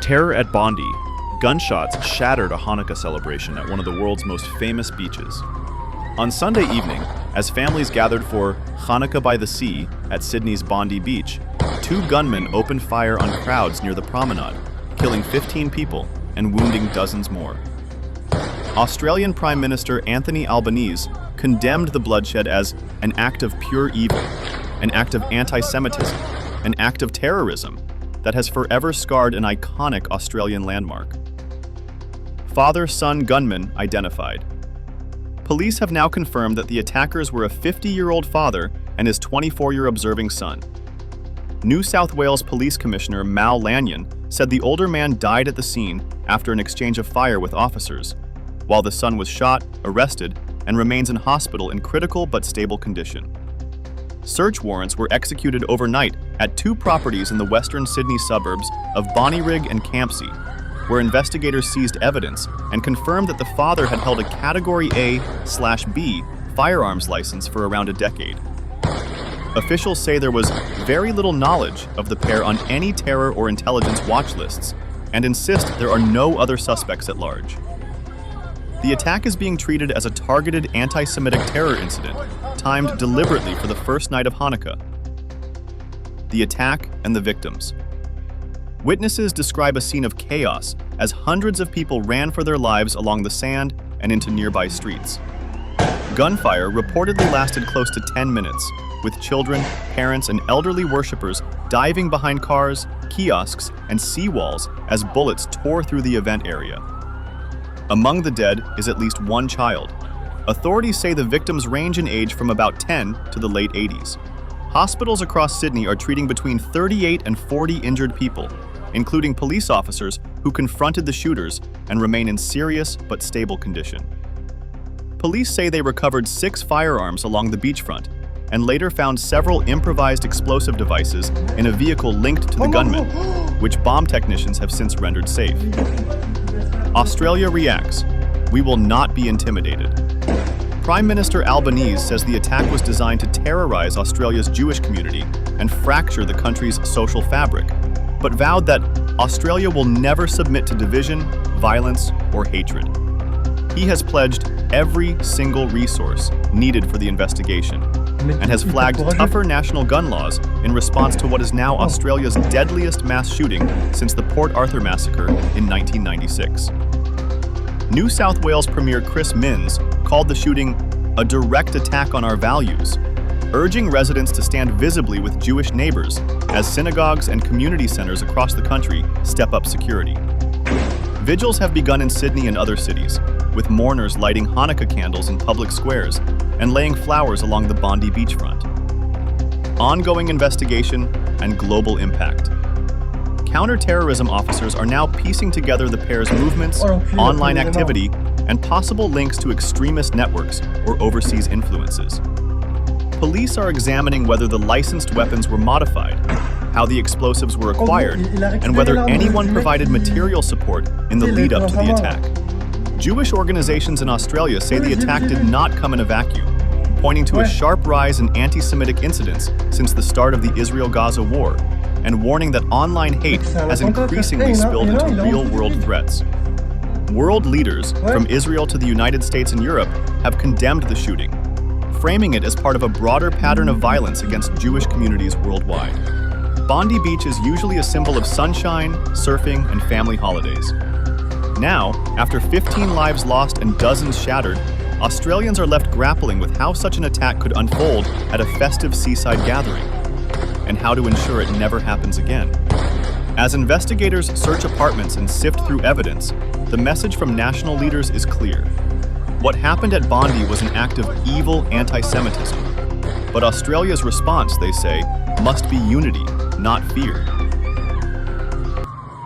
Terror at Bondi. Gunshots shattered a Hanukkah celebration at one of the world's most famous beaches. On Sunday evening, as families gathered for Hanukkah by the Sea at Sydney's Bondi Beach, two gunmen opened fire on crowds near the promenade, killing 15 people and wounding dozens more. Australian Prime Minister Anthony Albanese condemned the bloodshed as an act of pure evil, an act of anti-Semitism, an act of terrorism that has forever scarred an iconic Australian landmark. Father-son gunmen identified. Police have now confirmed that the attackers were a 50-year-old father and his 24-year observing son. New South Wales Police Commissioner Mal Lanyon said the older man died at the scene after an exchange of fire with officers, while the son was shot, arrested, and remains in hospital in critical but stable condition. Search warrants were executed overnight at two properties in the western Sydney suburbs of Bonnyrigg and Campsie, where investigators seized evidence and confirmed that the father had held a Category A/B firearms license for around a decade. Officials say there was very little knowledge of the pair on any terror or intelligence watch lists and insist there are no other suspects at large. The attack is being treated as a targeted anti-Semitic terror incident, timed deliberately for the first night of Hanukkah. The attack and the victims. Witnesses describe a scene of chaos as hundreds of people ran for their lives along the sand and into nearby streets. Gunfire reportedly lasted close to 10 minutes, with children, parents, and elderly worshippers diving behind cars, kiosks, and seawalls as bullets tore through the event area. Among the dead is at least one child. Authorities say the victims range in age from about 10 to the late 80s. Hospitals across Sydney are treating between 38 and 40 injured people, including police officers who confronted the shooters and remain in serious but stable condition. Police say they recovered 6 firearms along the beachfront and later found several improvised explosive devices in a vehicle linked to the gunmen, which bomb technicians have since rendered safe. Australia reacts. We will not be intimidated. Prime Minister Albanese says the attack was designed to terrorize Australia's Jewish community and fracture the country's social fabric, but vowed that Australia will never submit to division, violence, or hatred. He has pledged every single resource needed for the investigation and has flagged tougher national gun laws in response to what is now Australia's deadliest mass shooting since the Port Arthur massacre in 1996. New South Wales Premier Chris Minns called the shooting a direct attack on our values, urging residents to stand visibly with Jewish neighbors as synagogues and community centers across the country step up security. Vigils have begun in Sydney and other cities, with mourners lighting Hanukkah candles in public squares and laying flowers along the Bondi beachfront. Ongoing investigation and global impact. Counter-terrorism officers are now piecing together the pair's movements, online activity, and possible links to extremist networks or overseas influences. Police are examining whether the licensed weapons were modified, how the explosives were acquired, and whether anyone provided material support in the lead-up to the attack. Jewish organizations in Australia say the attack did not come in a vacuum, pointing to a sharp rise in anti-Semitic incidents since the start of the Israel-Gaza war, and warning that online hate has increasingly spilled into real-world threats. World leaders, from Israel to the United States and Europe, have condemned the shooting, framing it as part of a broader pattern of violence against Jewish communities worldwide. Bondi Beach is usually a symbol of sunshine, surfing, and family holidays. Now, after 15 lives lost and dozens shattered, Australians are left grappling with how such an attack could unfold at a festive seaside gathering, and how to ensure it never happens again. As investigators search apartments and sift through evidence, the message from national leaders is clear. What happened at Bondi was an act of evil anti-Semitism, but Australia's response, they say, must be unity, not fear.